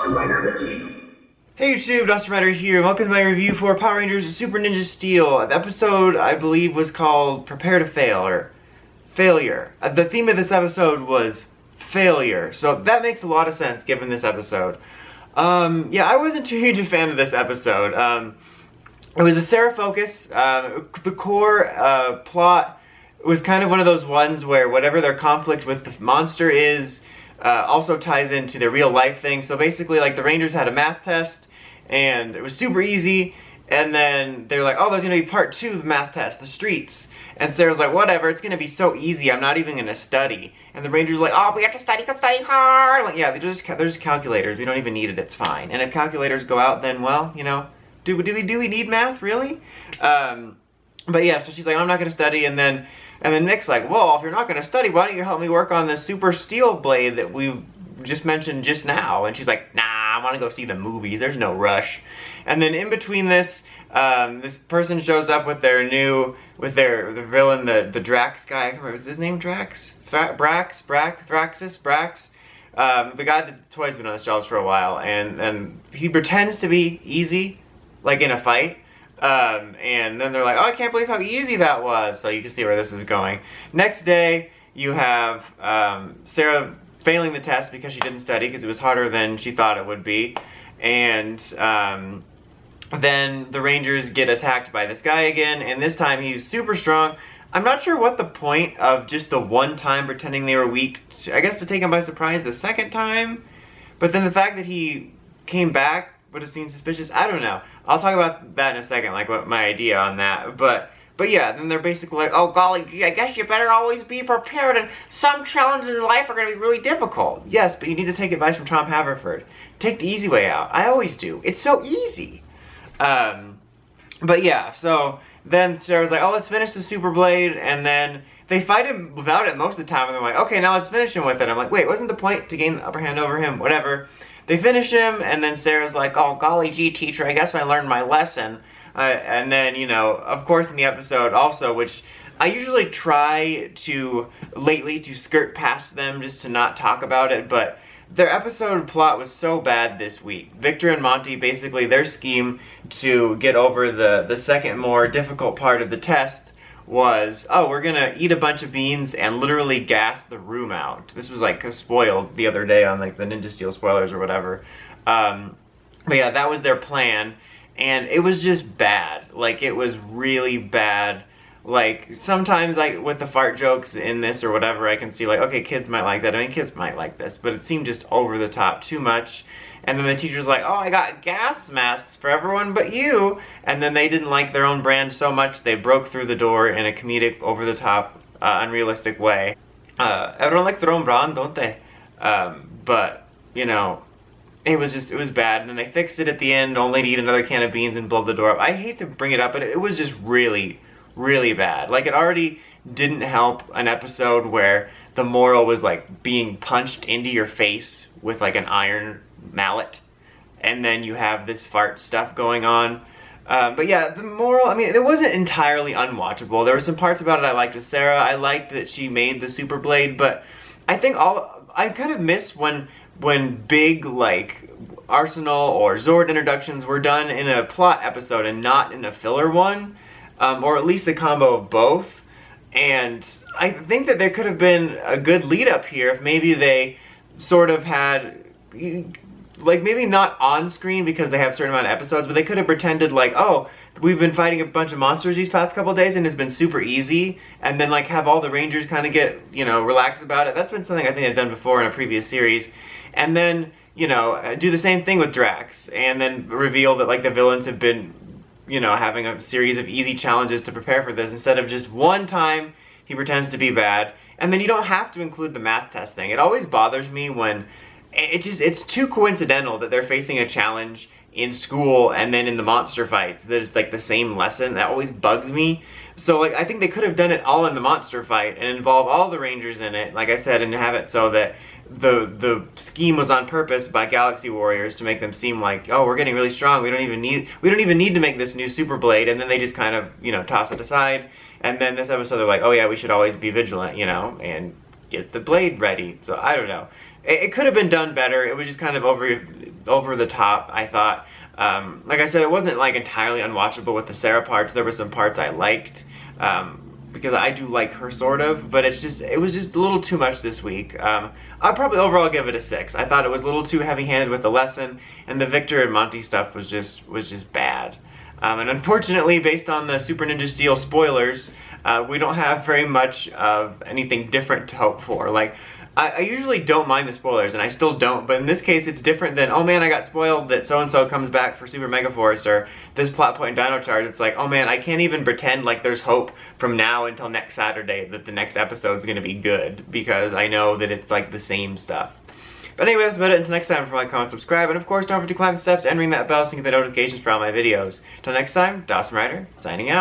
Hey YouTube, Dustin Rider here. Welcome to my review for Power Rangers Super Ninja Steel. The episode, I believe, was called Prepare to Fail, or Failure. The theme of this episode was failure, so that makes a lot of sense given this episode. Yeah, I wasn't too huge a fan of this episode. It was a Sarah focus. The core plot was kind of one of those ones where whatever their conflict with the monster is also ties into their real life thing. So basically, like, the Rangers had a math test, and it was super easy, and then they're like, oh, there's gonna be part 2 of the math test, the streets. And Sarah's like, whatever, it's gonna be so easy, I'm not even gonna study. And the Rangers are like, oh, we have to study hard. Like, yeah, they're just calculators, we don't even need it, it's fine. And if calculators go out, then, well, you know, do we need math, really? But yeah, so she's like, I'm not gonna study, and then Nick's like, well, if you're not gonna study, why don't you help me work on this super steel blade that we just mentioned just now? And she's like, nah, I want to go see the movies, there's no rush. And then in between this, this person shows up with their villain, the Drax guy. I can't remember, is his name Drax? Thraxus? The guy that the toy's been on the shelves for a while, and he pretends to be easy, like in a fight. And then they're like, oh, I can't believe how easy that was. So you can see where this is going. Next day, you have Sarah failing the test because she didn't study, because it was harder than she thought it would be. And then the Rangers get attacked by this guy again, and this time he's super strong. I'm not sure what the point of just the one time pretending they were weak, I guess to take him by surprise the second time, but then the fact that he came back would have seemed suspicious. I don't know. I'll talk about that in a second, like what my idea on that. But yeah, then they're basically like, oh golly gee, I guess you better always be prepared, and some challenges in life are going to be really difficult. Yes, but you need to take advice from Tom Haverford. Take the easy way out. I always do. It's so easy. But yeah, so then Sarah's like, oh, let's finish the Super Blade, and then they fight him without it most of the time, and they're like, okay, now let's finish him with it. I'm like, wait, wasn't the point to gain the upper hand over him? Whatever. They finish him, and then Sarah's like, oh, golly gee, teacher, I guess I learned my lesson. And then, you know, of course in the episode also, which I usually try to, lately, to skirt past them just to not talk about it, but their episode plot was so bad this week. Victor and Monty, basically their scheme to get over the second more difficult part of the test was, oh, we're gonna eat a bunch of beans and literally gas the room out. This was like spoiled the other day on like the Ninja Steel spoilers or whatever. But yeah, that was their plan, and it was just bad. Like, it was really bad. Like, sometimes, like, with the fart jokes in this or whatever, I can see, like, okay, kids might like that. I mean, kids might like this, but it seemed just over the top too much. And then the teacher's like, oh, I got gas masks for everyone but you. And then they didn't like their own brand so much, they broke through the door in a comedic, over the top, unrealistic way. Everyone likes their own brand, don't they? But, you know, it was bad. And then they fixed it at the end, only to eat another can of beans and blow the door up. I hate to bring it up, but it was just really bad. Like, it already didn't help an episode where the moral was like being punched into your face with like an iron mallet, and then you have this fart stuff going on. But yeah, the moral, I mean, it wasn't entirely unwatchable. There were some parts about it I liked with Sarah. I liked that she made the Super Blade, but I think I kind of miss when big, like, Arsenal or Zord introductions were done in a plot episode and not in a filler one. Or at least a combo of both. And I think that there could have been a good lead up here if maybe they sort of had, like, maybe not on screen because they have a certain amount of episodes, but they could have pretended like, oh, we've been fighting a bunch of monsters these past couple days and it's been super easy, and then like have all the Rangers kind of get, you know, relaxed about it. That's been something I think I've done before in a previous series. And then, you know, do the same thing with Drax, and then reveal that like the villains have been, you know, having a series of easy challenges to prepare for this, instead of just one time he pretends to be bad. And then you don't have to include the math test thing. It always bothers me when it's too coincidental that they're facing a challenge in school and then in the monster fights there's like the same lesson. That always bugs me. So like, I think they could have done it all in the monster fight and involve all the Rangers in it, like I said, and have it so that the scheme was on purpose by Galaxy Warriors to make them seem like, oh, we're getting really strong, we don't even need to make this new Super Blade, and then they just kind of, you know, toss it aside. And then this episode they're like, oh yeah, we should always be vigilant, you know, and get the blade ready. So I don't know. It could have been done better. It was just kind of over the top, I thought. Like I said, it wasn't like entirely unwatchable with the Sarah parts. There were some parts I liked, because I do like her sort of, but it was just a little too much this week. I'd probably overall give it a 6. I thought it was a little too heavy-handed with the lesson, and the Victor and Monty stuff was just bad. And unfortunately, based on the Super Ninja Steel spoilers, we don't have very much of anything different to hope for. Like, I usually don't mind the spoilers, and I still don't, but in this case it's different than, oh man, I got spoiled that so-and-so comes back for Super Mega Force, or this plot point in Dino Charge. It's like, oh man, I can't even pretend like there's hope from now until next Saturday that the next episode's gonna be good, because I know that it's like the same stuff. But anyway, that's about it. Until next time, like, comment, subscribe, and of course don't forget to climb the steps and ring that bell so you can get the notifications for all my videos. Until next time, Dawson Ryder, signing out.